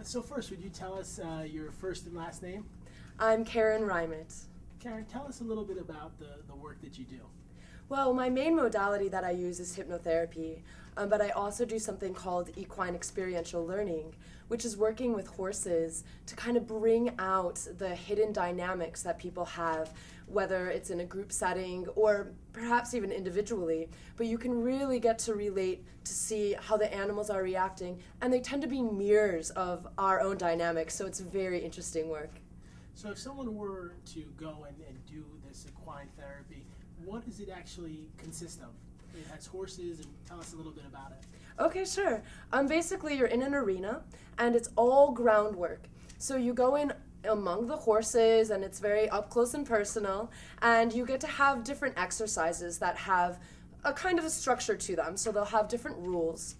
So first, would you tell us your first and last name? I'm Karen Rymut. Karen, tell us a little bit about the work that you do. Well, my main modality that I use is hypnotherapy, but I also do something called equine experiential learning, which is working with horses to kind of bring out the hidden dynamics that people have, whether it's in a group setting or perhaps even individually. But you can really get to relate to see how the animals are reacting, and they tend to be mirrors of our own dynamics, so it's very interesting work. So if someone were to go and do this equine therapy, what does it actually consist of? It has horses, and tell us a little bit about it. Okay, sure. Basically, you're in an arena, and it's all groundwork. So you go in among the horses, and it's very up close and personal, and you get to have different exercises that have a kind of a structure to them. So they'll have different rules.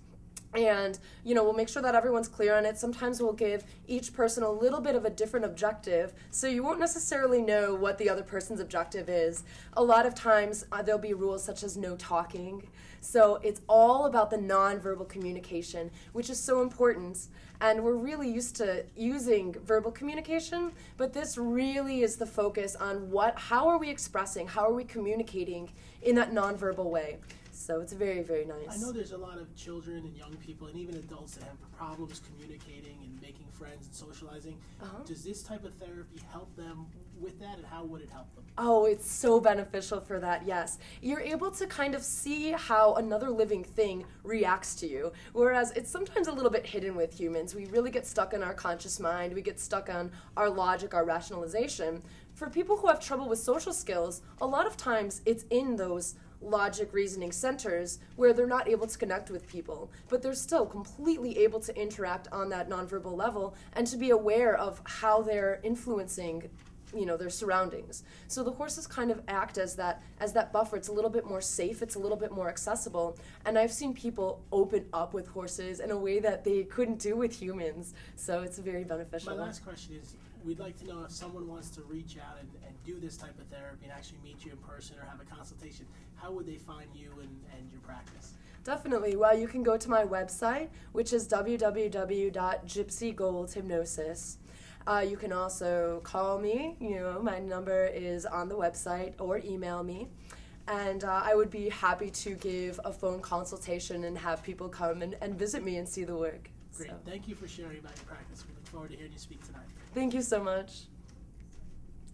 And, we'll make sure that everyone's clear on it. Sometimes we'll give each person a little bit of a different objective, so you won't necessarily know what the other person's objective is. A lot of times there'll be rules such as no talking. So it's all about the nonverbal communication, which is so important. And we're really used to using verbal communication, but this really is the focus on how are we expressing, how are we communicating in that nonverbal way. So it's very, very nice. I know there's a lot of children and young people and even adults that have problems communicating and making friends and socializing. Does this type of therapy help them with that, and how would it help them? Oh, it's so beneficial for that, yes. You're able to kind of see how another living thing reacts to you, whereas it's sometimes a little bit hidden with humans. We really get stuck in our conscious mind. We get stuck on our logic, our rationalization. For people who have trouble with social skills, a lot of times it's in those logic reasoning centers where they're not able to connect with people, but they're still completely able to interact on that nonverbal level and to be aware of how they're influencing their surroundings. So the horses kind of act as that buffer. It's a little bit more safe, it's a little bit more accessible, and I've seen people open up with horses in a way that they couldn't do with humans, so it's very beneficial. My last question is, we'd like to know if someone wants to reach out and do this type of therapy and actually meet you in person or have a consultation, how would they find you and your practice? Definitely. Well, you can go to my website, which is www.gypsygoldhypnosis. You can also call me. My number is on the website, or email me. And I would be happy to give a phone consultation and have people come and visit me and see the work. Great. Thank you for sharing about your practice. We look forward to hearing you speak tonight. Thank you so much.